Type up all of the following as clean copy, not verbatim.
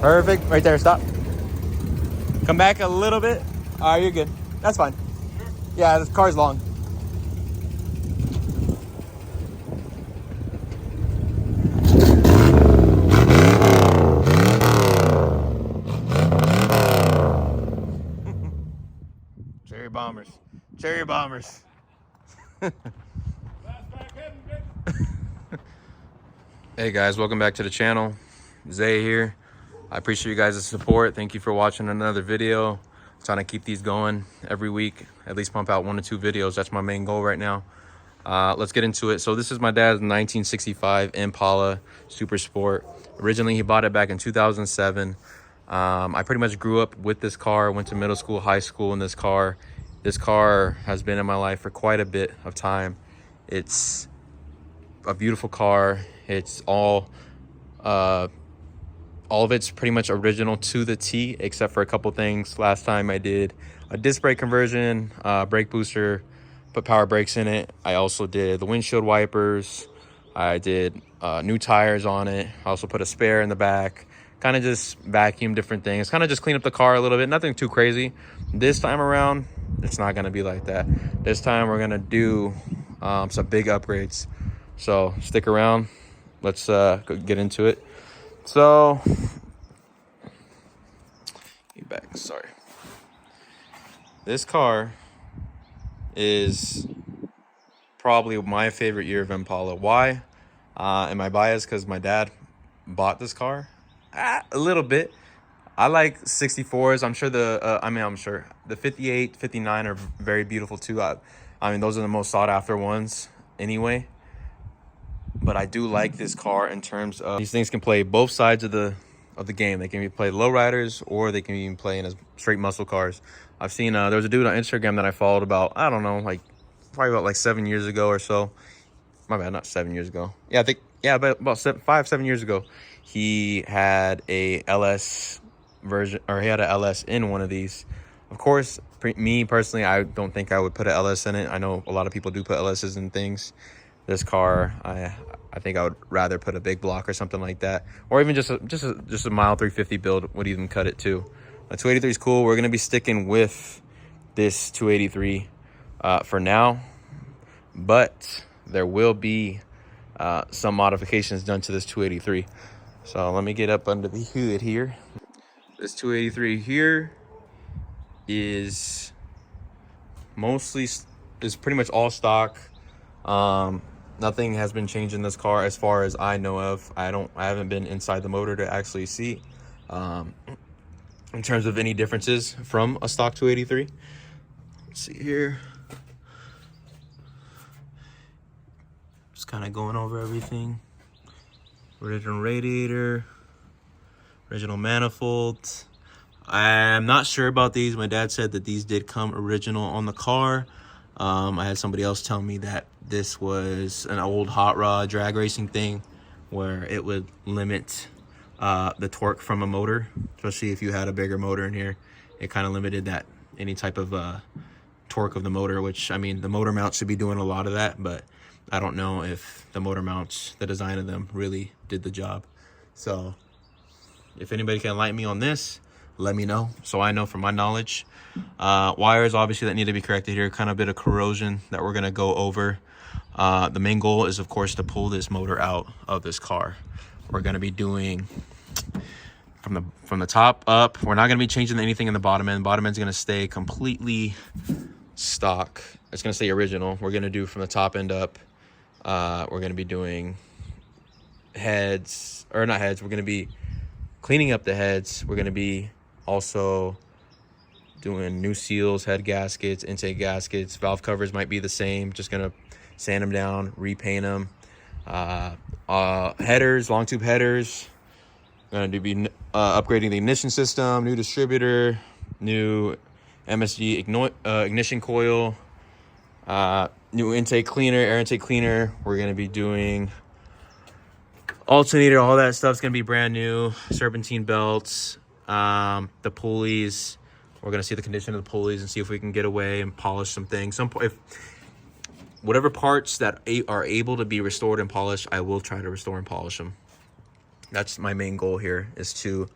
Perfect. Right there. Stop. Come back a little bit. All right, you're good. That's fine. Yeah, this car's long. Cherry bombers. Cherry bombers. Hey guys, welcome back to the channel. Zay here. I appreciate you guys' support. Thank you for watching another video. I'm trying to keep these going every week. At least pump out 1 to 2 videos. That's my main goal right now. Let's get into it. So this is my dad's 1965 Impala Super Sport. Originally, he bought it back in 2007. I pretty much grew up with this car, went to middle school, high school in this car. This car has been in my life for quite a bit of time. It's a beautiful car. It's all of it's pretty much original to the T, except for a couple things. Last time I did a disc brake conversion, brake booster, put power brakes in it. I also did the windshield wipers. I did new tires on it. I also put a spare in the back. Kind of just vacuum different things. Kind of just clean up the car a little bit. Nothing too crazy. This time around, it's not going to be like that. This time we're going to do some big upgrades. So stick around. Let's get into it. So, get back. Sorry. This car is probably my favorite year of Impala. Why? Am I biased because my dad bought this car? A little bit. I like 64s. I'm sure the 58, 59 are very beautiful too. I mean, those are the most sought after ones anyway. But I do like this car in terms of these things can play both sides of the game. They can be play lowriders or they can even play in as straight muscle cars. I've seen there was a dude on Instagram that I followed about, I don't know, like probably about like 7 years ago or so. My bad, not 7 years ago. Yeah, I think about 7 years ago. He had a LS version, or he had a LS in one of these. Of course, me personally, I don't think I would put an LS in it. I know a lot of people do put LSs in things. This car, I think I would rather put a big block or something like that, or even just a mile 350 build would even cut it too. The 283 is cool. We're gonna be sticking with this 283 for now, but there will be some modifications done to this 283. So let me get up under the hood here. This 283 here is pretty much all stock. Nothing has been changed in this car as far as I know of. I haven't been inside the motor to actually see in terms of any differences from a stock 283. Let's see here. Just kind of going over everything. Original radiator, original manifold. I'm not sure about these. My dad said that these did come original on the car. I had somebody else tell me that this was an old hot rod drag racing thing where it would limit the torque from a motor, especially if you had a bigger motor in here. It kind of limited that any type of torque of the motor, which, I mean, the motor mount should be doing a lot of that, but I don't know if the motor mounts, the design of them, really did the job. So if anybody can enlighten me on this, let me know so I know from my knowledge. Wires obviously that need to be corrected here, kind of a bit of corrosion that we're going to go over. The main goal is, of course, to pull this motor out of this car. We're going to be doing from the top up. We're not going to be changing anything in the bottom end. Bottom end's going to stay completely stock. It's going to stay original. We're going to do from the top end up. We're going to be doing heads, or not heads. We're going to be cleaning up the heads. We're going to be also doing new seals, head gaskets, intake gaskets. Valve covers might be the same. Just going to sand them down, repaint them. Headers, long tube headers. Going to be upgrading the ignition system, new distributor, new MSG ignition coil, new intake cleaner, air intake cleaner. We're going to be doing alternator, all that stuff's going to be brand new. Serpentine belts, the pulleys. We're going to see the condition of the pulleys and see if we can get away and polish some things. If whatever parts that are able to be restored and polished, I will try to restore and polish them. That's my main goal here, is to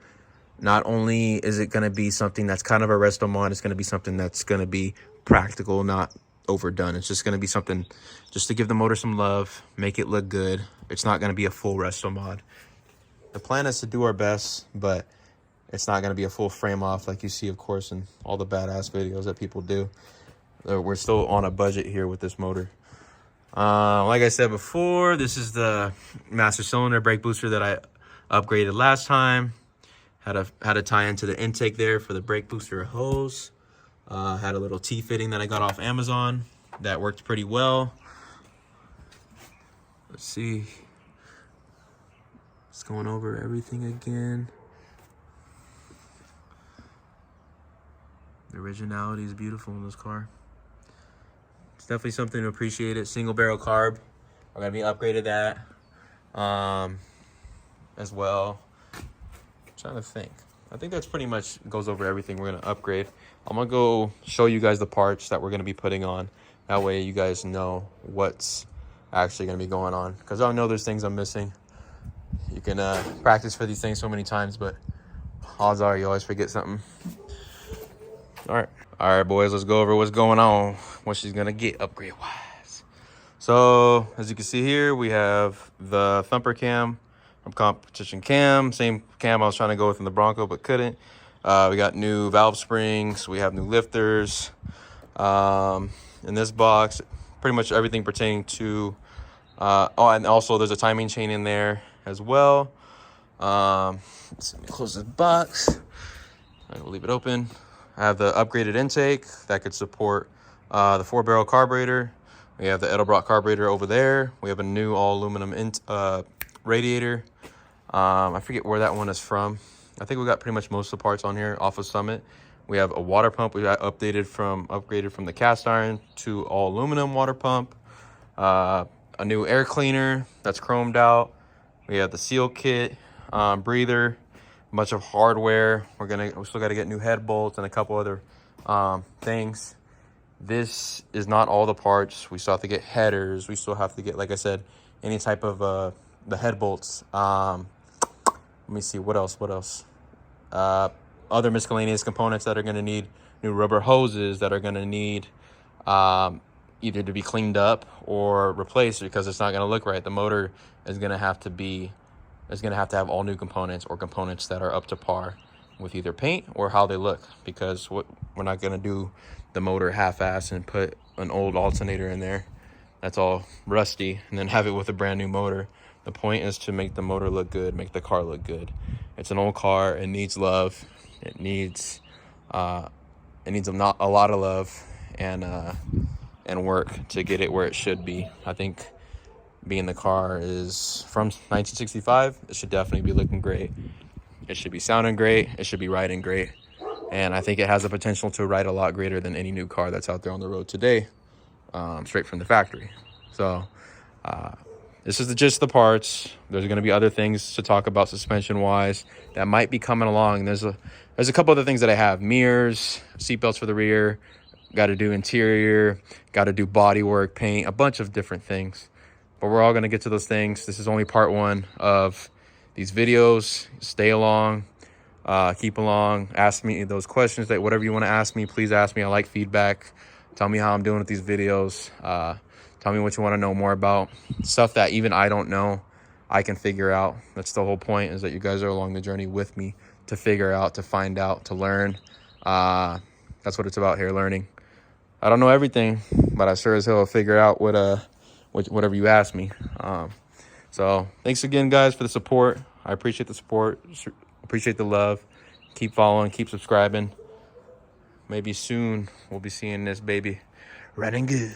Not only is it going to be something that's kind of a resto mod, it's going to be something that's going to be practical, not overdone. It's just going to be something just to give the motor some love, make it look good. It's not going to be a full resto mod. The plan is to do our best, but it's not going to be a full frame off like you see, of course, in all the badass videos that people do. We're still on a budget here with this motor. Like I said before, this is the master cylinder brake booster that I upgraded last time. Had to tie into the intake there for the brake booster hose. Had a little T-fitting that I got off Amazon that worked pretty well. Let's see. Just going over everything again. The originality is beautiful in this car. It's definitely something to appreciate. It single barrel carb. We're gonna be upgraded that as well. Trying to think. I think that's pretty much goes over everything we're gonna upgrade. I'm gonna go show you guys the parts that we're gonna be putting on. That way you guys know what's actually gonna be going on. Because I know there's things I'm missing. You can practice for these things so many times, but odds are you always forget something. All right, boys, let's go over what's going on, what she's gonna get upgrade wise. So as you can see here, we have the thumper cam from Competition Cam, same cam I was trying to go with in the Bronco but couldn't. We got new valve springs, we have new lifters. In this box, pretty much everything pertaining to oh, and also there's a timing chain in there as well. Let me close this box. I will leave it open. I have the upgraded intake that could support the 4-barrel carburetor. We have the Edelbrock carburetor over there. We have a new all aluminum radiator. I forget where that one is from. I think we got pretty much most of the parts on here off of Summit. We have a water pump. We got upgraded from the cast iron to all aluminum water pump. A new air cleaner that's chromed out. We have the seal kit, breather, a bunch of hardware. We still got to get new head bolts and a couple other things. This is not all the parts. We still have to get headers. We still have to get, like I said, any type of the head bolts. Let me see, what else? Other miscellaneous components that are going to need new rubber hoses that are going to need either to be cleaned up or replaced because it's not going to look right. The motor is going to have to have all new components or components that are up to par with either paint or how they look, because we're not going to do the motor half-ass and put an old alternator in there that's all rusty and then have it with a brand new motor. The point is to make the motor look good, make the car look good. It's an old car. It needs love. It needs a lot of love and work to get it where it should be. I think being the car is from 1965, it should definitely be looking great. It should be sounding great. It should be riding great. And I think it has the potential to ride a lot greater than any new car that's out there on the road today, straight from the factory. So this is just the parts. There's going to be other things to talk about suspension-wise that might be coming along. There's a couple other things that I have. Mirrors, seatbelts for the rear, got to do interior, got to do body work, paint, a bunch of different things. But we're all going to get to those things. This is only part one of these videos. Stay along, keep along, ask me those questions, that whatever you want to ask me, please ask me. I like feedback. Tell me how I'm doing with these videos. Tell me what you want to know more about. Stuff that even I don't know, I can figure out. That's the whole point, is that you guys are along the journey with me to figure out, to find out, to learn. That's what it's about here, learning. I don't know everything, but I sure as hell will figure out whatever you ask me. So thanks again, guys, for the support. I appreciate the support, appreciate the love. Keep following, keep subscribing. Maybe soon we'll be seeing this baby running good.